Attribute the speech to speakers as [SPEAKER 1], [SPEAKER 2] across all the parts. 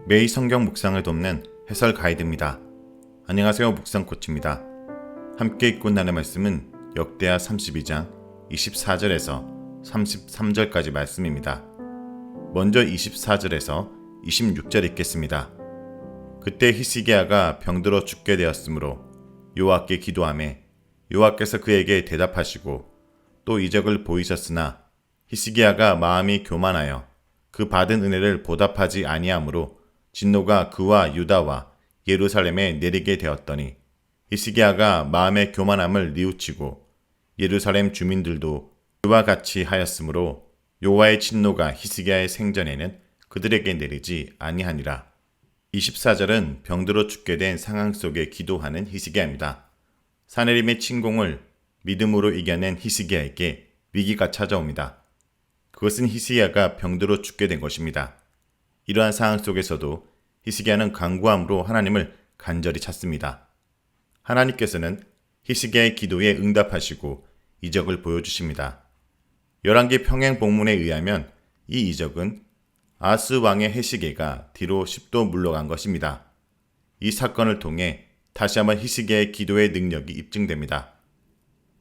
[SPEAKER 1] 매일 성경 묵상을 돕는 해설 가이드입니다. 안녕하세요. 묵상 코치입니다. 함께 읽고 나눌 말씀은 역대하 32장 24절에서 33절까지 말씀입니다. 먼저 24절에서 26절 읽겠습니다. 그때 히스기야가 병들어 죽게 되었으므로 여호와께 기도하매 여호와께서 그에게 대답하시고 또 이적을 보이셨으나 히스기야가 마음이 교만하여 그 받은 은혜를 보답하지 아니하므로 진노가 그와 유다와 예루살렘에 내리게 되었더니 히스기야가 마음의 교만함을 뉘우치고 예루살렘 주민들도 그와 같이 하였으므로 여호와의 진노가 히스기야의 생전에는 그들에게 내리지 아니하니라. 24절은 병들어 죽게 된 상황 속에 기도하는 히스기야입니다. 사내림의 침공을 믿음으로 이겨낸 히스기야에게 위기가 찾아옵니다. 그것은 히스기야가 병들어 죽게 된 것입니다. 이러한 상황 속에서도 히스기야는 간구함으로 하나님을 간절히 찾습니다. 하나님께서는 히스기야의 기도에 응답하시고 이적을 보여주십니다. 열왕기 평행 본문에 의하면 이 이적은 아스 왕의 해시계가 뒤로 10도 물러간 것입니다. 이 사건을 통해 다시 한번 히스기야의 기도의 능력이 입증됩니다.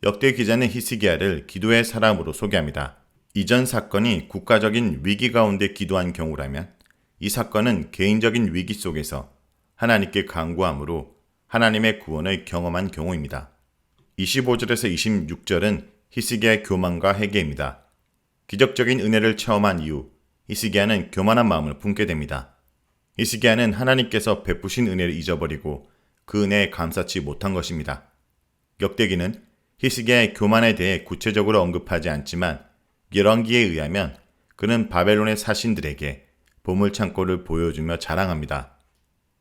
[SPEAKER 1] 역대 기자는 히스기야를 기도의 사람으로 소개합니다. 이전 사건이 국가적인 위기 가운데 기도한 경우라면 이 사건은 개인적인 위기 속에서 하나님께 간구함으로 하나님의 구원을 경험한 경우입니다. 25절에서 26절은 히스기야의 교만과 회개입니다. 기적적인 은혜를 체험한 이후 히스기야는 교만한 마음을 품게 됩니다. 히스기야는 하나님께서 베푸신 은혜를 잊어버리고 그 은혜에 감사치 못한 것입니다. 역대기는 히스기야의 교만에 대해 구체적으로 언급하지 않지만 열왕기에 의하면 그는 바벨론의 사신들에게 보물창고를 보여주며 자랑합니다.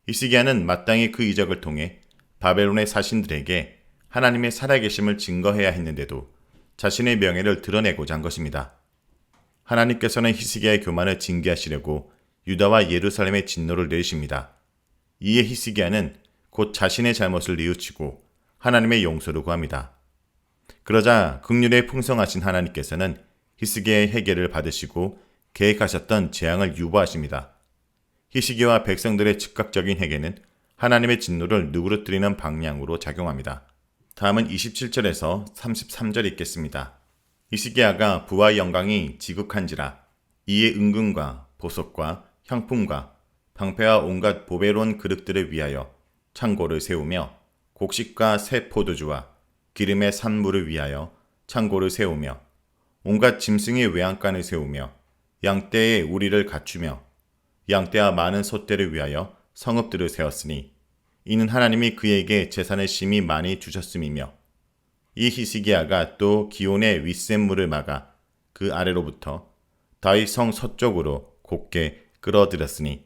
[SPEAKER 1] 히스기야는 마땅히 그 이적을 통해 바벨론의 사신들에게 하나님의 살아계심을 증거해야 했는데도 자신의 명예를 드러내고자 한 것입니다. 하나님께서는 히스기야의 교만을 징계하시려고 유다와 예루살렘의 진노를 내리십니다. 이에 히스기야는 곧 자신의 잘못을 뉘우치고 하나님의 용서를 구합니다. 그러자 긍휼에 풍성하신 하나님께서는 히스기야의 회개를 받으시고 계획하셨던 재앙을 유보하십니다. 히스기야와 백성들의 즉각적인 회개는 하나님의 진노를 누그러뜨리는 방향으로 작용합니다. 다음은 27절에서 33절 읽겠습니다. 히스기야가 부와 영광이 지극한지라 이에 은금과 보석과 향품과 방패와 온갖 보배로운 그릇들을 위하여 창고를 세우며 곡식과 새 포도주와 기름의 산물을 위하여 창고를 세우며 온갖 짐승의 외양간을 세우며 양떼의 우리를 갖추며 양떼와 많은 소떼를 위하여 성읍들을 세웠으니 이는 하나님이 그에게 재산을 심히 많이 주셨음이며 이 히스기야가 또 기온의 윗샘물을 막아 그 아래로부터 다윗 성 서쪽으로 곱게 끌어들였으니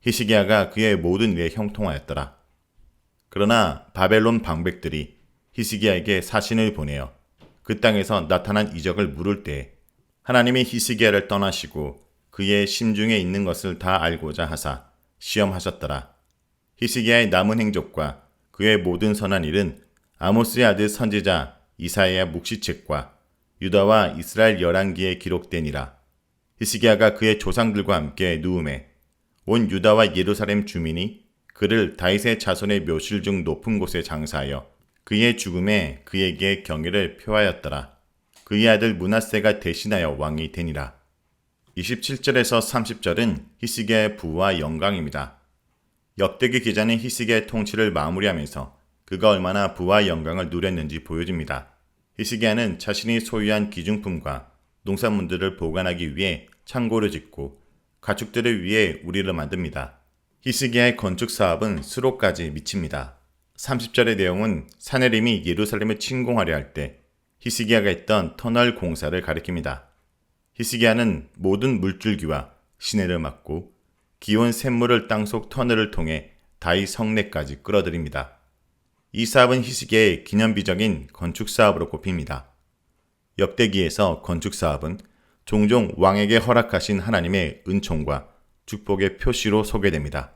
[SPEAKER 1] 히스기야가 그의 모든 일에 형통하였더라. 그러나 바벨론 방백들이 히스기야에게 사신을 보내어 그 땅에서 나타난 이적을 물을 때에 하나님이 히스기야를 떠나시고 그의 심중에 있는 것을 다 알고자 하사 시험하셨더라. 히스기야의 남은 행적과 그의 모든 선한 일은 아모스의 아들 선지자 이사야 묵시책과 유다와 이스라엘 열왕기에 기록되니라. 히스기야가 그의 조상들과 함께 누움에 온 유다와 예루살렘 주민이 그를 다윗의 자손의 묘실 중 높은 곳에 장사하여 그의 죽음에 그에게 경의를 표하였더라. 그의 아들 므낫세가 대신하여 왕이 되니라. 27절에서 30절은 히스기야의 부와 영광입니다. 역대기 기자는 히스기야의 통치를 마무리하면서 그가 얼마나 부와 영광을 누렸는지 보여줍니다. 히스기야는 자신이 소유한 기중품과 농산물들을 보관하기 위해 창고를 짓고 가축들을 위해 우리를 만듭니다. 히스기야의 건축 사업은 수로까지 미칩니다. 30절의 내용은 사내림이 예루살렘을 침공하려 할 때 히스기야가 했던 터널 공사를 가리킵니다. 히스기야는 모든 물줄기와 시내를 막고 기온 샘물을 땅속 터널을 통해 다윗 성내까지 끌어들입니다. 이 사업은 히스기야의 기념비적인 건축 사업으로 꼽힙니다. 역대기에서 건축 사업은 종종 왕에게 허락하신 하나님의 은총과 축복의 표시로 소개됩니다.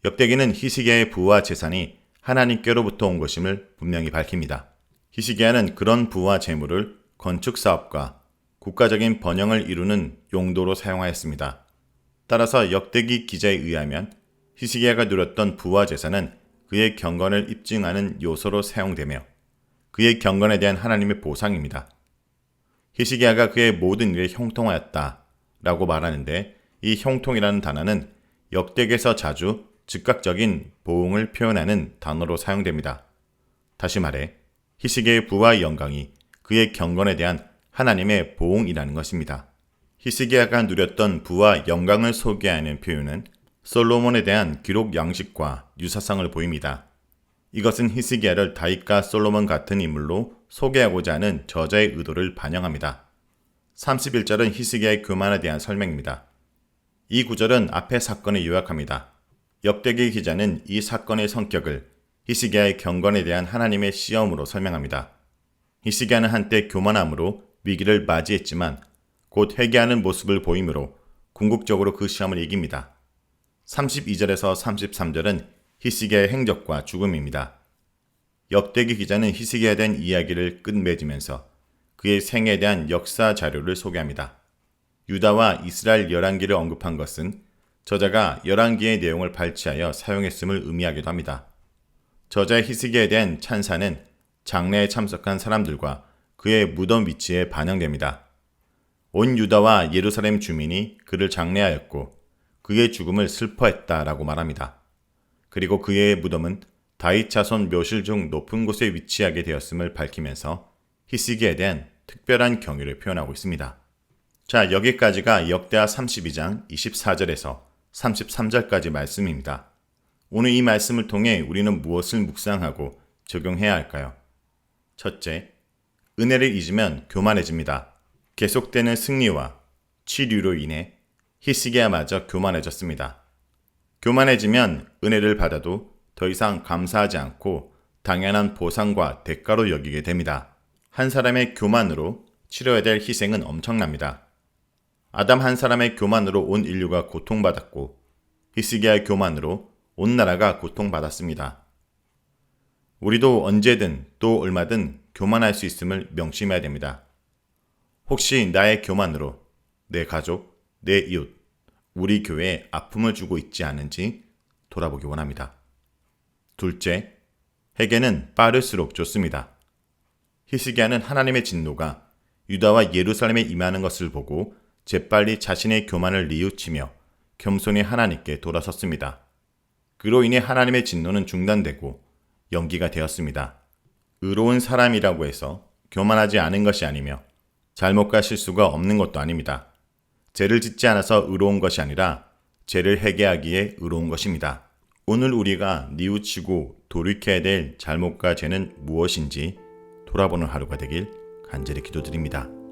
[SPEAKER 1] 역대기는 히스기야의 부와 재산이 하나님께로부터 온 것임을 분명히 밝힙니다. 히스기야는 그런 부와 재물을 건축 사업과 국가적인 번영을 이루는 용도로 사용하였습니다. 따라서 역대기 기자에 의하면 히스기야가 누렸던 부와 제사는 그의 경건을 입증하는 요소로 사용되며 그의 경건에 대한 하나님의 보상입니다. 히스기야가 그의 모든 일에 형통하였다 라고 말하는데 이 형통이라는 단어는 역대기에서 자주 즉각적인 보응을 표현하는 단어로 사용됩니다. 다시 말해 히스기야의 부와 영광이 그의 경건에 대한 하나님의 보응이라는 것입니다. 히스기야가 누렸던 부와 영광을 소개하는 표현은 솔로몬에 대한 기록 양식과 유사성을 보입니다. 이것은 히스기야를 다윗과 솔로몬 같은 인물로 소개하고자 하는 저자의 의도를 반영합니다. 31절은 히스기야의 교만에 대한 설명입니다. 이 구절은 앞의 사건을 요약합니다. 역대기 기자는 이 사건의 성격을 히스기야의 경건에 대한 하나님의 시험으로 설명합니다. 히스기야는 한때 교만함으로 위기를 맞이했지만 곧 회개하는 모습을 보이므로 궁극적으로 그 시험을 이깁니다. 32절에서 33절은 히스기야의 행적과 죽음입니다. 역대기 기자는 히스기야에 대한 이야기를 끝맺으면서 그의 생애에 대한 역사 자료를 소개합니다. 유다와 이스라엘 열왕기를 언급한 것은 저자가 열왕기의 내용을 발췌하여 사용했음을 의미하기도 합니다. 저자의 히스기야에 대한 찬사는 장례에 참석한 사람들과 그의 무덤 위치에 반영됩니다. 온 유다와 예루살렘 주민이 그를 장례하였고 그의 죽음을 슬퍼했다라고 말합니다. 그리고 그의 무덤은 다윗 자손 묘실 중 높은 곳에 위치하게 되었음을 밝히면서 히스기야에 대한 특별한 경외를 표현하고 있습니다. 자, 여기까지가 역대하 32장 24절에서 33절까지 말씀입니다. 오늘 이 말씀을 통해 우리는 무엇을 묵상하고 적용해야 할까요? 첫째, 은혜를 잊으면 교만해집니다. 계속되는 승리와 치료로 인해 히스기야마저 교만해졌습니다. 교만해지면 은혜를 받아도 더 이상 감사하지 않고 당연한 보상과 대가로 여기게 됩니다. 한 사람의 교만으로 치러야 될 희생은 엄청납니다. 아담 한 사람의 교만으로 온 인류가 고통받았고 히스기야의 교만으로 온 나라가 고통받았습니다. 우리도 언제든 또 얼마든 교만할 수 있음을 명심해야 됩니다. 혹시 나의 교만으로 내 가족, 내 이웃, 우리 교회에 아픔을 주고 있지 않은지 돌아보기 원합니다. 둘째, 회개는 빠를수록 좋습니다. 히스기야는 하나님의 진노가 유다와 예루살렘에 임하는 것을 보고 재빨리 자신의 교만을 뉘우치며 겸손히 하나님께 돌아섰습니다. 그로 인해 하나님의 진노는 중단되고 연기가 되었습니다. 의로운 사람이라고 해서 교만하지 않은 것이 아니며 잘못과 실수가 없는 것도 아닙니다. 죄를 짓지 않아서 의로운 것이 아니라 죄를 회개하기에 의로운 것입니다. 오늘 우리가 뉘우치고 돌이켜야 될 잘못과 죄는 무엇인지 돌아보는 하루가 되길 간절히 기도드립니다.